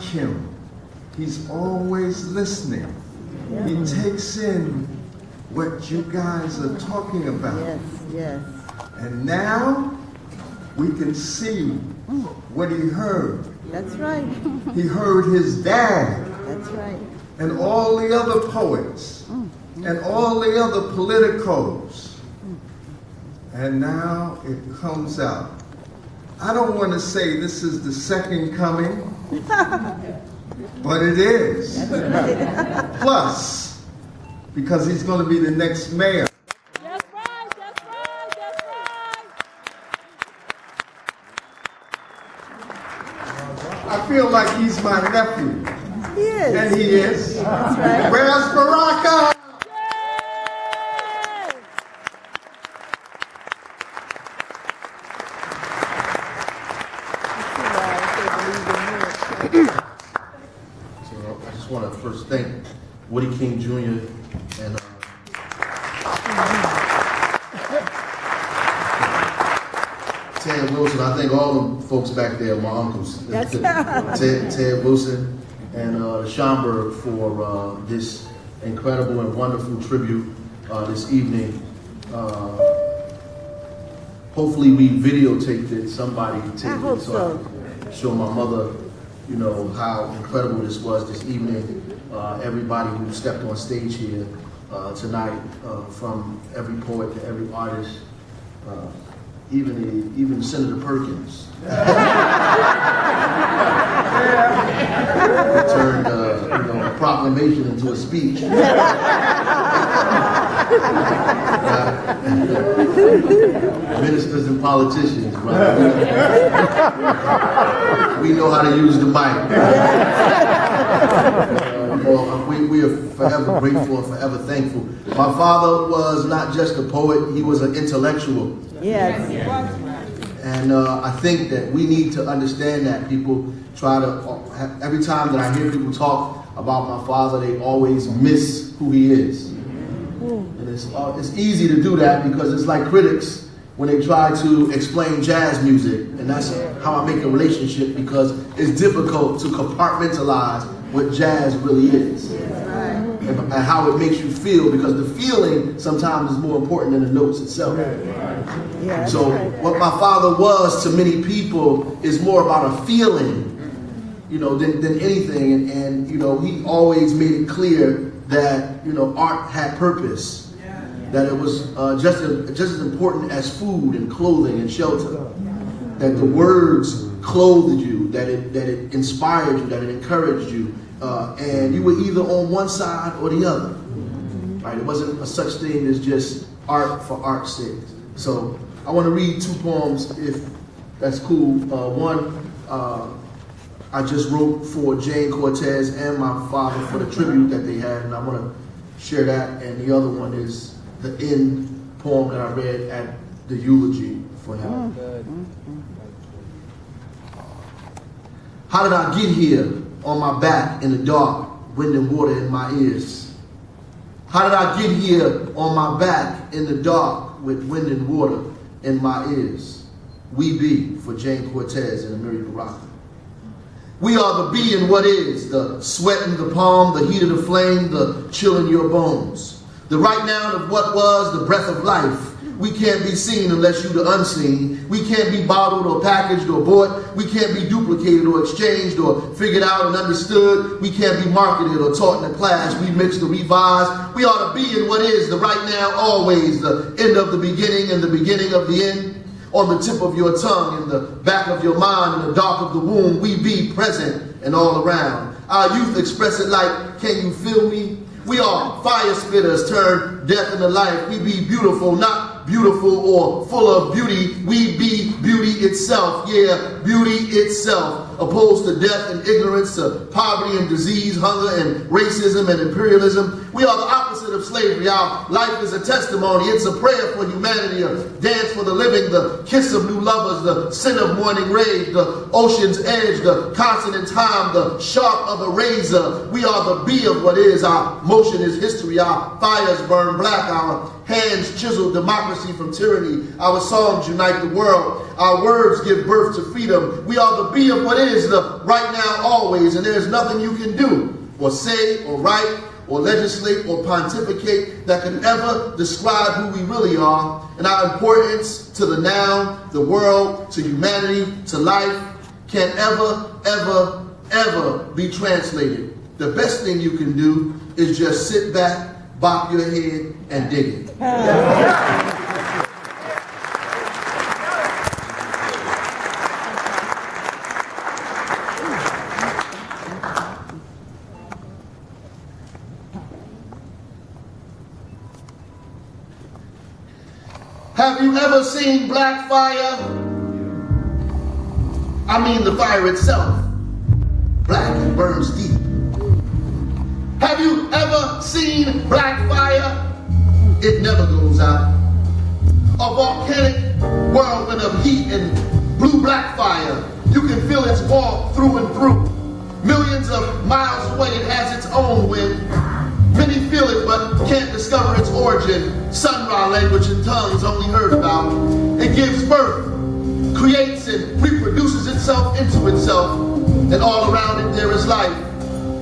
him. He's always listening. He takes in what you guys are talking about. Yes, yes. And now we can see what he heard. That's right. He heard his dad That's right. and all the other poets and all the other politicos. And now it comes out. I don't want to say this is the second coming, but it is. Plus, because he's going to be the next mayor. That's right, that's right, that's right. I feel like he's my nephew. He is. And he is. That's right. Where's Baraka? So I just want to first thank Woody King Jr. and Ted Wilson. I thank all the folks back there, my uncles. That's Ted Wilson and Schomburg for this incredible and wonderful tribute this evening. Hopefully we videotaped it, somebody taped I hope it so. I can show my mother, you know, how incredible this was this evening. Everybody who stepped on stage here tonight, from every poet to every artist, even Senator Perkins. Turned a proclamation into a speech. Ministers and politicians, brother. We know how to use the mic. We are forever grateful and forever thankful. My father was not just a poet, he was an intellectual. Yes. And I think that we need to understand that. People try to, every time that I hear people talk about my father, they always miss who he is. And it's easy to do that because it's like critics when they try to explain jazz music. And that's how I make a relationship, because it's difficult to compartmentalize what jazz really is. And how it makes you feel, because the feeling sometimes is more important than the notes itself. Yeah, So what my father was to many people is more about a feeling, you know, than anything. And you know, he always made it clear that, you know, art had purpose, that it was just as important as food and clothing and shelter, that the words clothed you, that it inspired you, that it encouraged you, and you were either on one side or the other. Right? It wasn't a such thing as just art for art's sake. So I want to read two poems, if that's cool. One I just wrote for Jane Cortez and my father for the tribute that they had, and I want to share that. And the other one is the end poem that I read at the eulogy for him. How did I get here on my back in the dark, wind and water in my ears? How did I get here on my back in the dark with wind and water in my ears? We be for Jane Cortez and Amiri Baraka. We are the be and what is, the sweat in the palm, the heat of the flame, the chill in your bones. The right now of what was, the breath of life. We can't be seen unless you the unseen. We can't be bottled or packaged or bought. We can't be duplicated or exchanged or figured out and understood. We can't be marketed or taught in a class. We mix the revise. We are the be and what is, the right now, always, the end of the beginning and the beginning of the end. On the tip of your tongue, in the back of your mind, in the dark of the womb, we be present and all around. Our youth express it like, can you feel me? We are fire spitters, turn death into life. We be beautiful, not beautiful or full of beauty. We be beauty itself, yeah, beauty itself. Opposed to death and ignorance, to poverty and disease, hunger and racism and imperialism. We are the opposite opposite of slavery. Our life is a testimony. It's a prayer for humanity, a dance for the living, the kiss of new lovers, the sin of morning rage, the ocean's edge, the constant in time, the sharp of a razor. We are the bee of what is. Our motion is history. Our fires burn black. Our hands chisel democracy from tyranny. Our songs unite the world. Our words give birth to freedom. We are the bee of what is, the right now, always, and there is nothing you can do or say or write or legislate or pontificate that can ever describe who we really are and our importance to the now, the world, to humanity, to life can ever, ever, ever be translated. The best thing you can do is just sit back, bop your head, and dig it. Have you ever seen black fire? I mean the fire itself. Black and burns deep. Have you ever seen black fire? It never goes out. A volcanic whirlwind of heat and blue-black fire. You can feel its warmth through and through. Millions of miles away, it has its own wind. Many feel it but can't discover its origin. Sunra language and tongues only heard about. It gives birth, creates and reproduces itself into itself, and all around it there is life.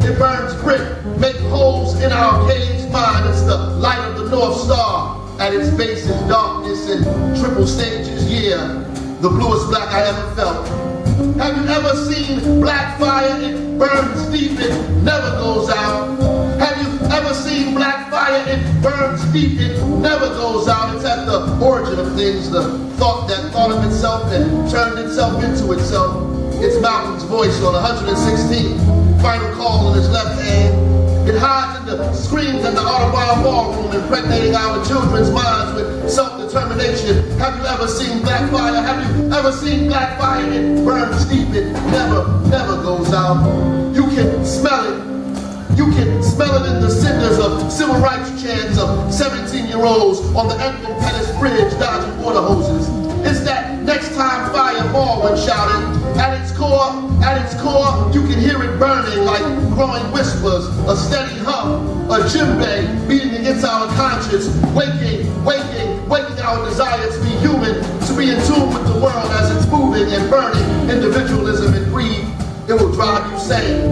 It burns brick, make holes in our caged mind. It's the light of the North Star. At its base is darkness in triple stages, yeah, the bluest black I ever felt. Have you ever seen black fire? It burns deep, it never goes out. Have you ever seen black fire? It burns deep, it never goes out. It's at the origin of things, the thought that thought of itself and turned itself into itself. It's Malcolm's voice on 116th, final call in his left hand. It hides in the screens in the Audubon ballroom, impregnating our children's minds with self-determination. Have you ever seen black fire? Have you ever seen black fire? It burns deep, it never, never goes out. You can smell it. You can smell it in the cinders of civil rights chants of 17-year-olds on the Edmund Pettus Bridge dodging water hoses. It's that next time fire fall when shouted. At its core, you can hear it burning like growing whispers, a steady hum, a djembe beating against our conscience, waking our desire to be human, to be in tune with the world as it's moving and burning, individualism and greed. It will drive you sane.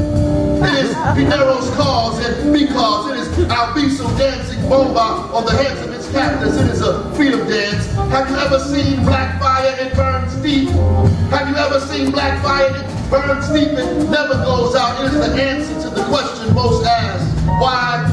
It is Pinero's cause and because it is Albizu dancing bomba on the heads of its captors. It is a freedom dance. Have you ever seen black fire? It burns deep. Have you ever seen black fire? It burns deep. It never goes out. It is the answer to the question most asked. Why,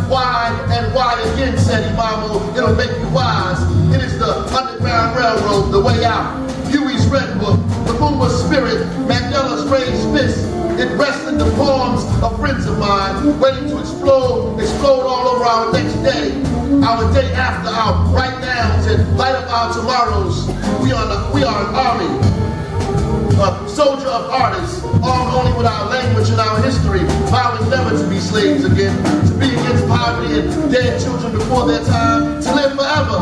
and why again, said Imamu. It'll make you wise. It is the Underground Railroad, the way out. Huey's Red Book, the Pumbaa Spirit, Mandela's raised fist. It rests in the palms of friends of mine, waiting to explode all over our next day, our day after, our right now's, and light up our tomorrows. We are an army, a soldier of artists, armed only with our language and our history, vowing never to be slaves again, to be against poverty and dead children before their time, to live forever.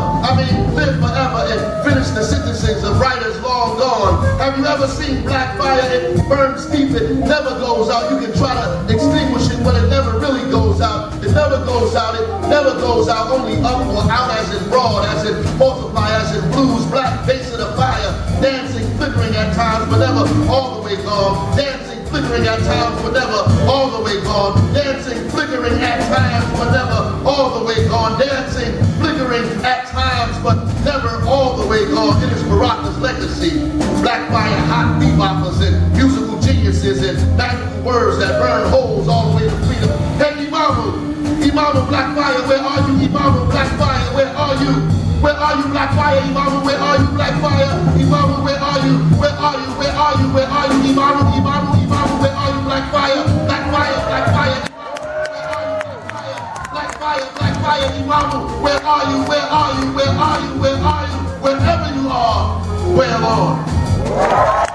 Live forever and finish the sentences of writers long gone. Have you ever seen black fire? It burns deep, it never goes out. You can try to extinguish it, but it never really goes out. It never goes out, it never goes out, only up or out as in broad, as in multiply, as in blues, black face of the fire, dancing, flickering at times, but never all the way gone. Dancing, flickering at times, but never all the way gone. Dancing, flickering at times, but never all the way gone. Dancing, flickering at times, but never all the way gone. It is Baraka's legacy. Black fire, hot beboppers, and musical geniuses, and magical words that burn holes all the way to freedom. Hey, Imamu, black fire, where are you? Imamu, black fire, where are you? Where are you, black fire? Imamu, where are you, black fire? Imamu, where are you? Where are you? Where are you? Where are you? Imamu, where are you, black fire? Black fire, black fire. Black fire, Imamu, where are you? Where are you? Where are you? Where are you? Wherever you are, where on?